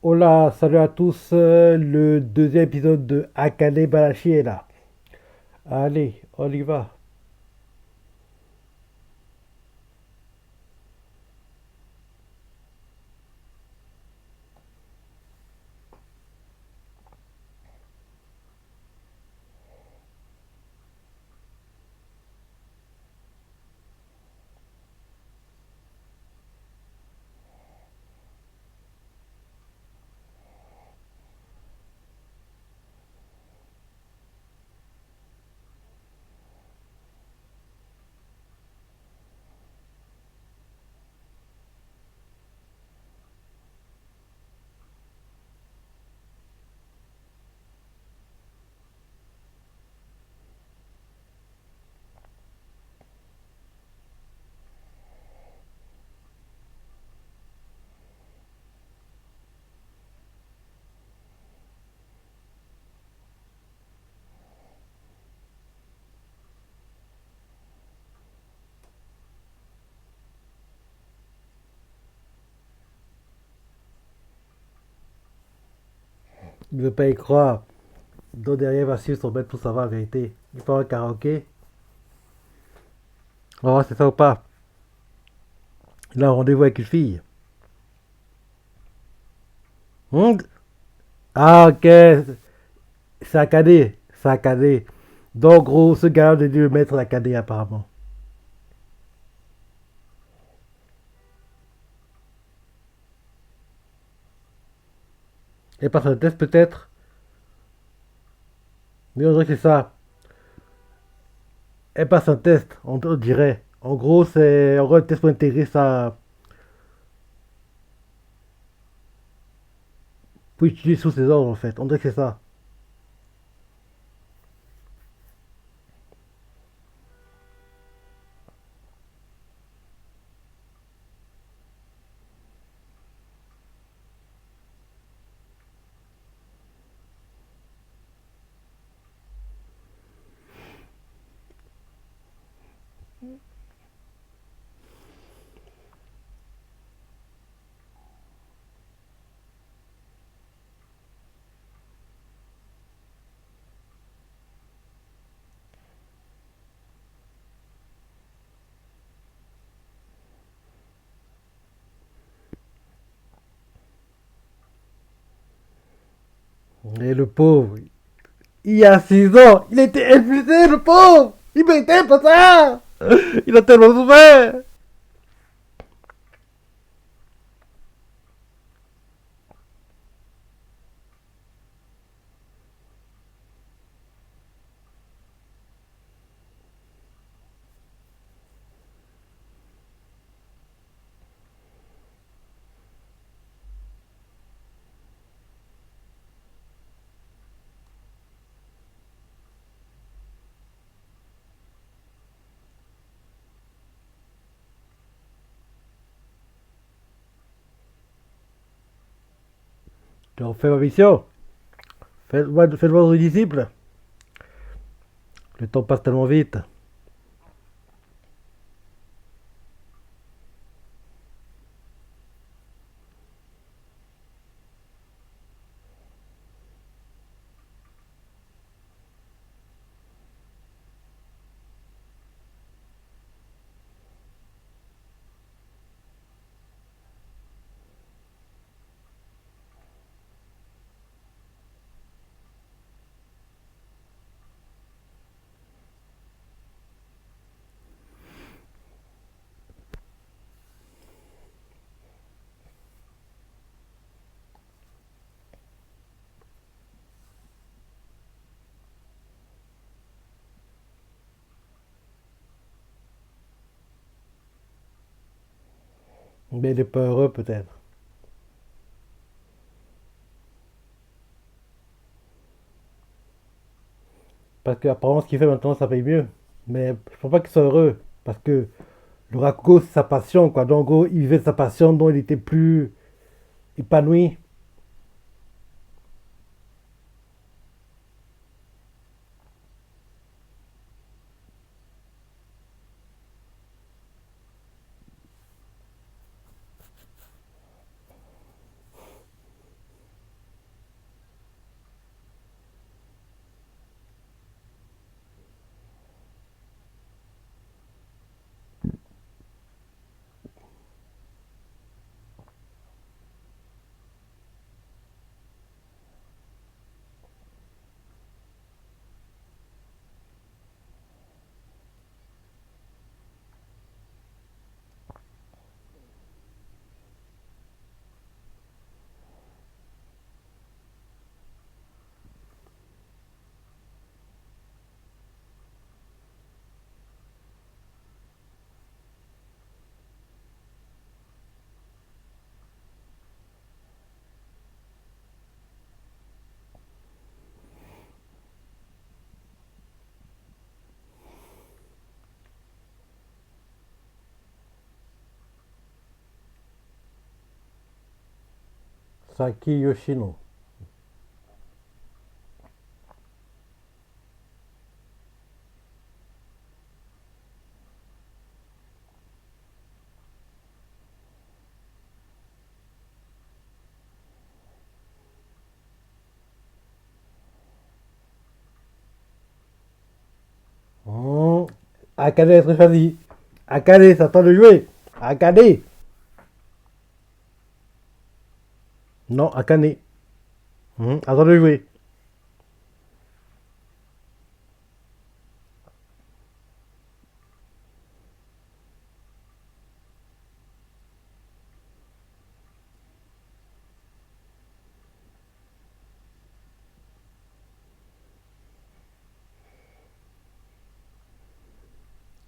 Hola, salut à tous. Le deuxième épisode de Akane Balashi est là. Allez, on y va. Il ne veut pas y croire. Dos derrière va suivre son maître pour savoir la vérité. Il part au karaoké. On va voir si c'est ça ou pas. Il a un rendez-vous avec une fille. Hmm? Ah, ok. C'est Akane. C'est Akane. Donc, gros, ce gars-là a dû le mettre Akane apparemment. Et passe un test peut-être. Mais on dirait que c'est ça. Elle passe un test, on dirait. En gros, c'est en gros un test pour intégrer ça, pour utiliser sous ses ordres en fait. On dirait que c'est ça. Et le pauvre, il y a 6 ans, il était influencé, le pauvre. Il méritait pas ça. Il a tellement souffert. Donc fais ma mission. Fais votre disciple. Le temps passe tellement vite. Mais il est pas heureux peut-être. Parce qu'apparemment ce qu'il fait maintenant ça paye mieux. Mais je pense pas qu'il soit heureux. Parce que le Rakugo c'est sa passion quoi. Donc en gros il vivait de sa passion dont il était plus épanoui. Saki Yoshino. Hmm. Akane être choisi. Akane, ça tente de jouer. Akane. Non, Akane. Attends de jouer.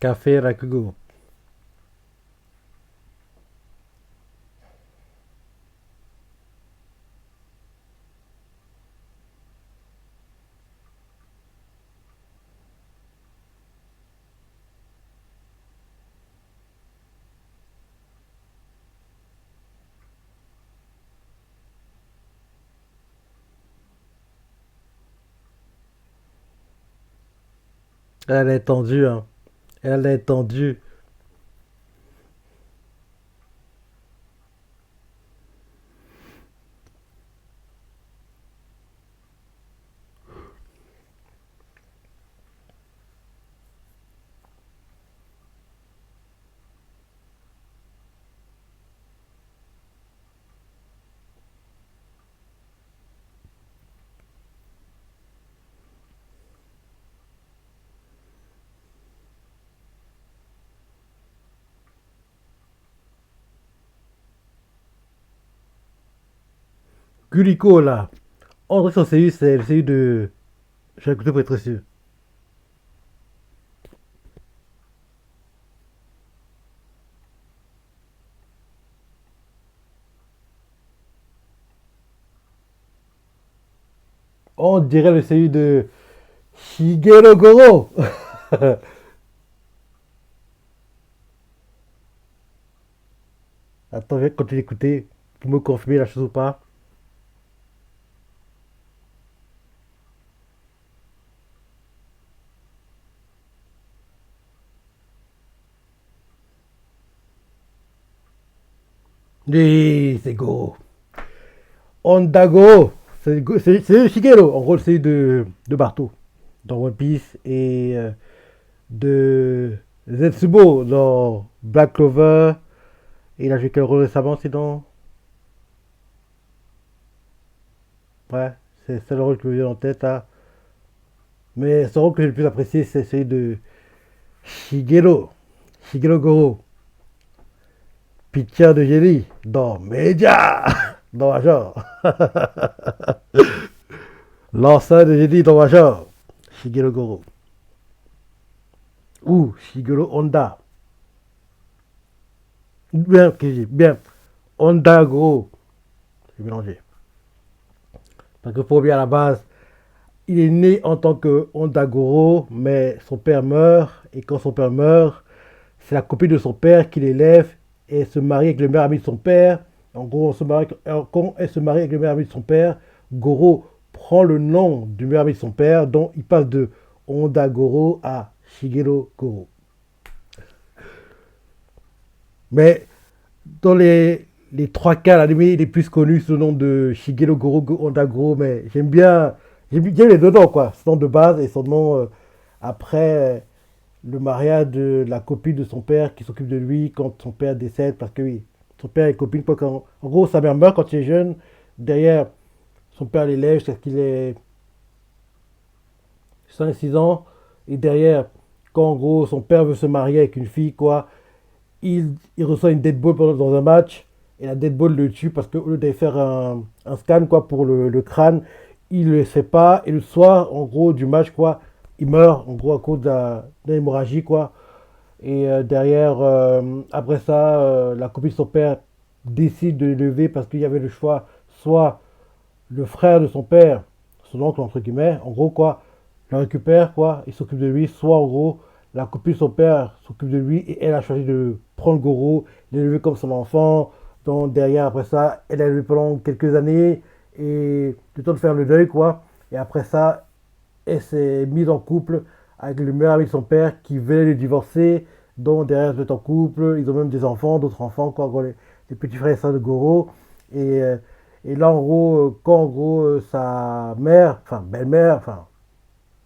Café Rakugo. Elle est tendue, hein. Elle est tendue. Guriko, là. On dirait que son CU, c'est le CU de. J'ai écouté pour être sûr. On dirait le CU de Shigeru Goro. Attends, je vais continuer d'écouter pour me confirmer la chose ou pas. Oui, c'est Goro. Ondago. C'est Shigeru. En gros, c'est de Barto dans One Piece et de Zetsubo dans Black Clover. Et il a joué quel rôle récemment, c'est dans. Ouais, c'est le rôle que je me vient en tête là. Mais ce rôle que j'ai le plus apprécié, c'est celui de Shigeru. Shigeru Goro. Pitcher de génie dans Media. Dans Major. Lanceur de génie dans Major. Shigeru Goro. Ou Shigeru Honda. Bien, bien. Honda Goro. J'ai mélangé. Parce que pour bien à la base, il est né en tant que Honda Goro, mais son père meurt. Et quand son père meurt, c'est la copine de son père qui l'élève et se marie avec le meilleur ami de son père. En gros, quand elle se marie avec le meilleur ami de son père, Goro prend le nom du meilleur ami de son père, dont il passe de Honda Goro à Shigeru Goro. Mais dans les trois cas, l'anime il est plus connu sous le nom de Shigeru Goro Honda Goro, mais j'aime les deux noms, quoi. Son nom de base et son nom après le mariage de la copine de son père qui s'occupe de lui quand son père décède, parce que oui, son père est copine, quoi, en gros, sa mère meurt quand il est jeune, derrière, son père l'élève jusqu'à ce qu'il ait 5 6 ans, et derrière, quand en gros, son père veut se marier avec une fille, quoi, il reçoit une dead ball dans un match, et la dead ball le tue parce qu'au lieu d'aller faire un scan, quoi, pour le crâne, il ne le fait pas, et le soir, en gros, du match, quoi, il meurt, en gros, à cause d'une hémorragie, quoi. Et derrière, après ça, la copine de son père décide de l'élever parce qu'il y avait le choix, soit le frère de son père, son oncle entre guillemets, en gros quoi, le récupère quoi, il s'occupe de lui, soit en gros, la copine de son père s'occupe de lui et elle a choisi de prendre Goro, l'élever comme son enfant, Donc derrière, après ça, elle a eu pendant quelques années et le temps de faire le deuil, quoi. Et après ça, elle s'est mise en couple avec le meilleur ami de son père qui venait de divorcer. Donc derrière, ils sont en couple, ils ont même des enfants, d'autres enfants, quoi, les petits frères et sœurs de Goro. Et, euh, et là, en gros, quand en gros, sa mère, enfin belle-mère, enfin,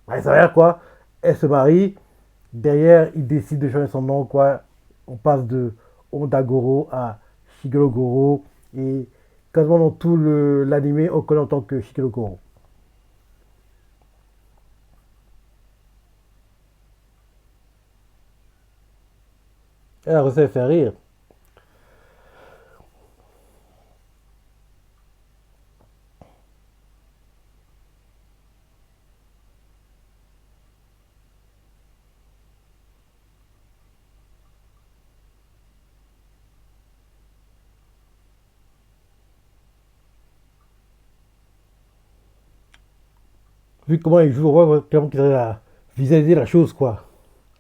ouais, sa mère, quoi, elle se marie, derrière, il décide de changer son nom, quoi. On passe de Honda Goro à Shigero Goro. Et quasiment dans tout l'anime, on connaît en tant que Shigero Goro. Elle a réussi à faire rire. Vu comment il joue, on voit clairement qu'il arrive à visualiser la chose, quoi.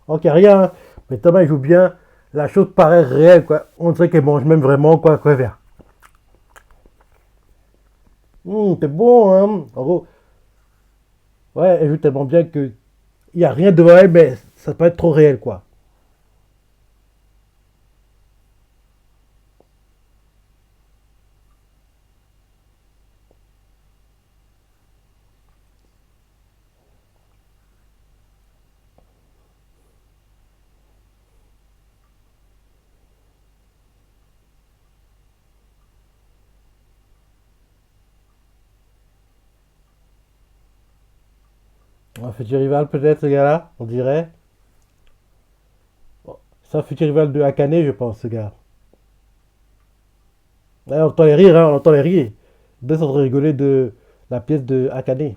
Ok, rien, hein, mais tellement il joue bien, la chose paraît réelle, quoi. On dirait qu'elle mange même vraiment, quoi faire. C'est bon, hein. En gros, ouais, elle joue tellement bien que il n'y a rien devant elle, mais ça peut être trop réel, quoi. Un futur rival, peut-être, ce gars-là, on dirait. Bon, c'est un futur rival de Akane, je pense, ce gars. Là, on entend les rires, hein, on entend les rires. Deux sont en train de rigoler de la pièce de Akane.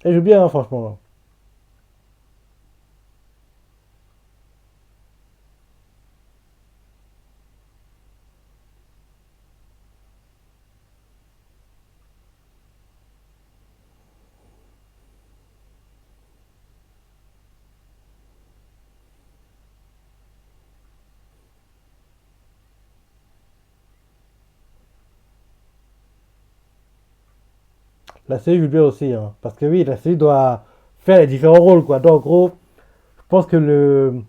Elle joue bien, hein, franchement. La série joue bien aussi, hein, parce que oui, la série doit faire les différents rôles, quoi. Donc, en gros, je pense que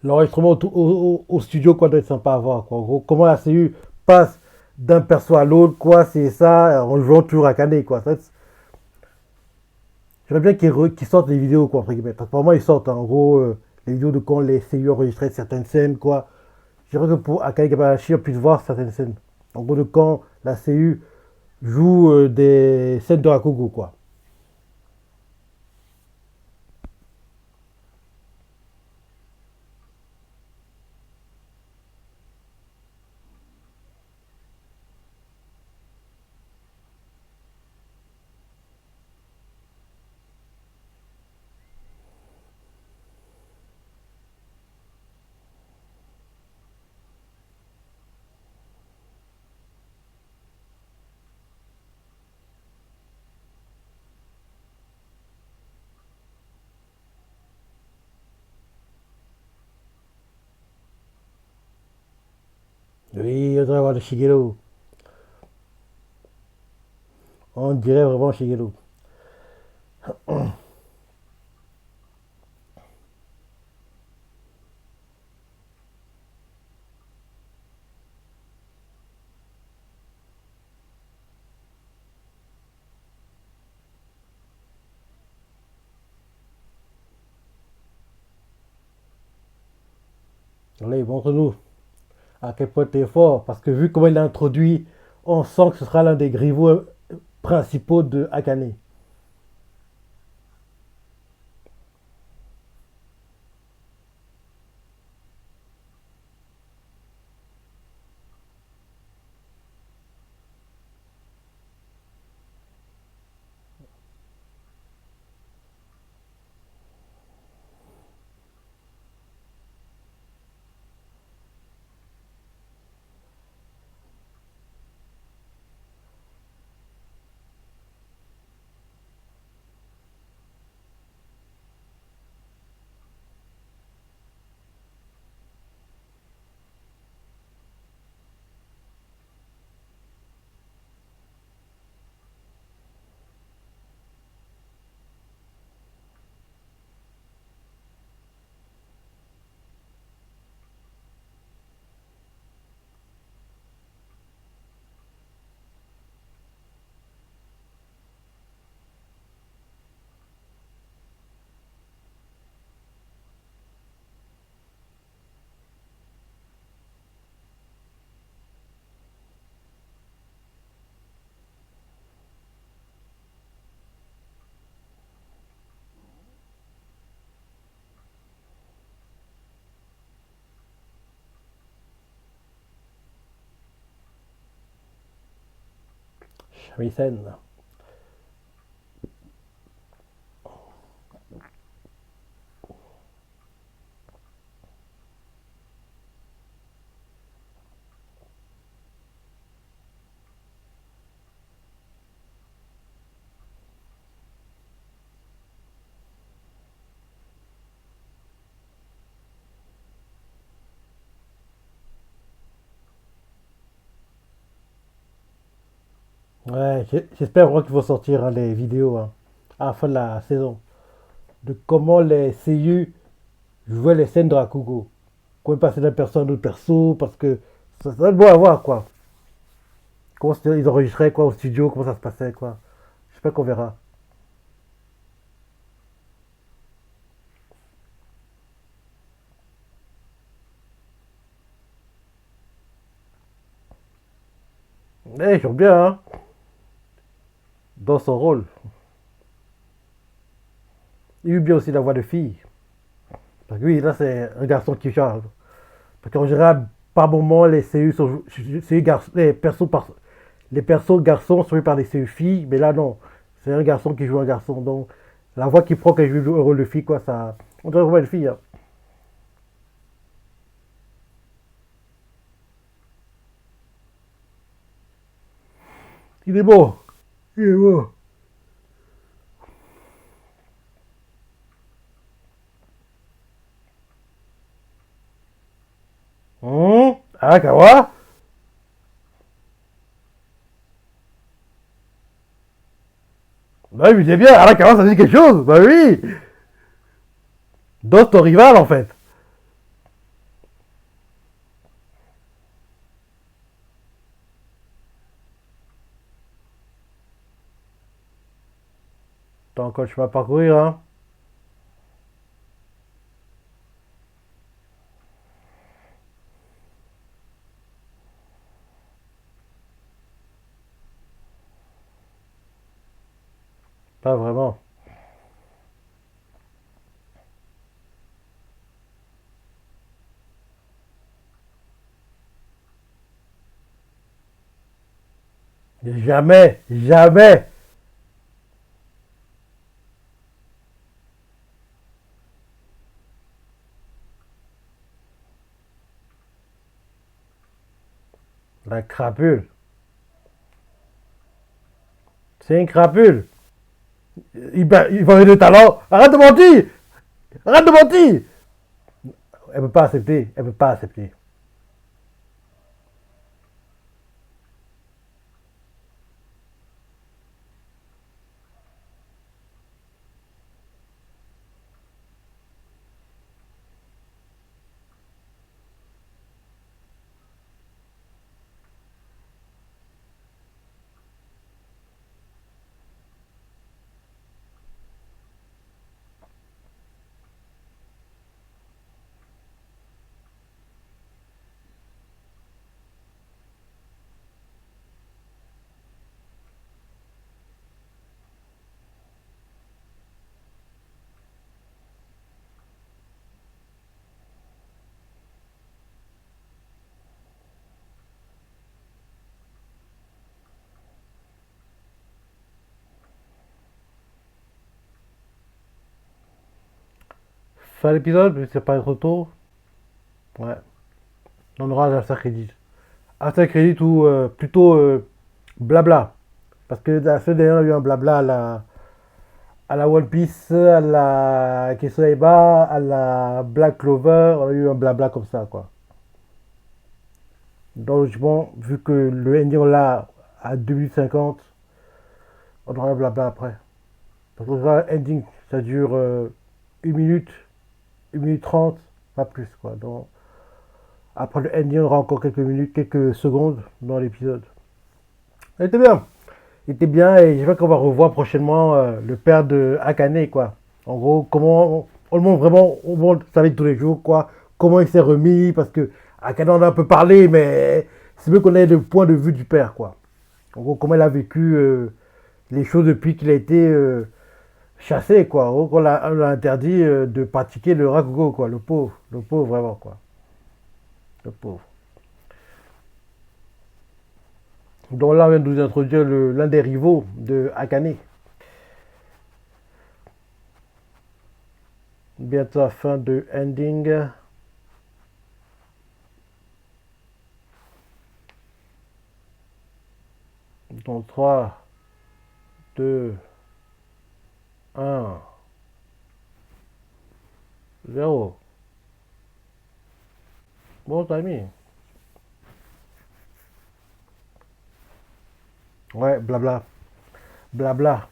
l'enregistrement au studio, quoi, doit être sympa à voir, quoi. En gros, comment la série passe d'un perso à l'autre, quoi, c'est ça, en jouant toujours à Canet, quoi. J'aimerais bien qu'ils sortent des vidéos, quoi, entre guillemets. Parce que pour moi, ils sortent, hein, en gros, les vidéos de quand les séries enregistraient certaines scènes, quoi. J'aimerais que pour Akane Kabarashi, on puisse voir certaines scènes. En gros, de quand la CU joue des scènes de Rakugo, quoi. Oui, on devrait voir de Shigeru. On dirait vraiment Shigeru. Allez, montre-nous à quel point tu es fort. Parce que vu comment il l'a introduit, on sent que ce sera l'un des rivaux principaux de Akane. Risen. Ouais, j'espère vraiment qu'ils vont sortir hein, les vidéos hein, à la fin de la saison. De comment les CU jouaient les scènes de Rakugo. Comment ils passaient d'un perso à un autre perso, parce que ça va être beau à voir quoi. Comment ils enregistraient quoi au studio, comment ça se passait quoi. J'espère qu'on verra. Eh, ils jouent bien hein, dans son rôle. Il eut bien aussi la voix de fille. Parce que oui, là c'est un garçon qui chante. Parce qu'en général, par moment, les CU sont les persos garçons sont joués par des CU filles, mais là non, c'est un garçon qui joue un garçon. Donc la voix qu'il prend quand il joue un rôle de fille, quoi, ça. On dirait vraiment une fille. Hein. Il est beau. Il est beau. Arakawa. Bah oui, c'est bien, Arakawa ça dit quelque chose. Bah oui. Dans ton rival en fait. T'as encore le chemin à parcourir, hein. Pas vraiment. Jamais, jamais. La crapule. C'est une crapule. Il va de talent. Arrête de mentir. Arrête de mentir. Elle peut pas accepter. Elle peut pas accepter. Fin l'épisode, mais c'est pas trop tôt. Ouais. On aura l'after crédit. After crédit ou plutôt blabla. Parce que la semaine dernière, il y a eu un blabla à la One Piece, à la Kesaiba, à la Black Clover. On a eu un blabla comme ça, quoi. Donc, bon, vu que le ending on l'a à 2 minutes 50, on aura un blabla après. Parce que le ending, ça dure 1 minute, 1 minute 30, pas plus, quoi. Donc, après le ending, on aura encore quelques minutes, quelques secondes dans l'épisode. Il était bien. Il était bien et j'espère qu'on va revoir prochainement le père de Akane, quoi. En gros, comment on le montre vraiment, on montre sa vie tous les jours, quoi. Comment il s'est remis, parce que Akane en a un peu parlé, mais c'est mieux qu'on ait le point de vue du père, quoi. En gros, comment il a vécu les choses depuis qu'il a été chassé, quoi. En gros, on l'a interdit de pratiquer le rakugo, quoi. Le pauvre vraiment, quoi. Le pauvre. Donc là, on vient de nous introduire l'un des rivaux de Akane. Bientôt la fin de Ending. Donc 3, 2, 1, 0. Bon timing. Ouais, blabla. Blabla.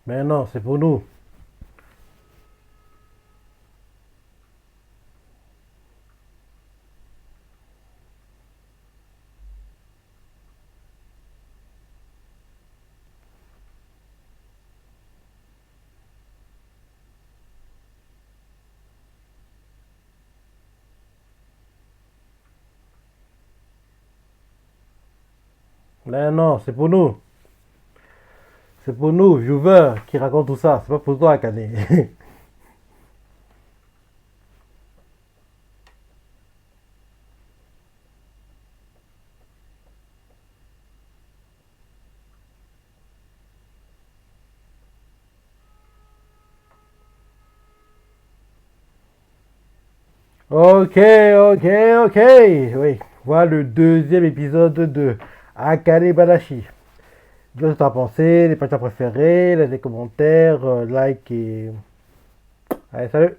Mais non, c'est pour nous. Mais non, c'est pour nous. C'est pour nous, viewers, qui racontent tout ça. C'est pas pour toi, Akane. Ok, ok, ok. Oui, voilà le deuxième épisode de Akane Banashi. Dis-moi ce que t'as pensé, les parties préférées, laisse des commentaires, like et... Allez, salut!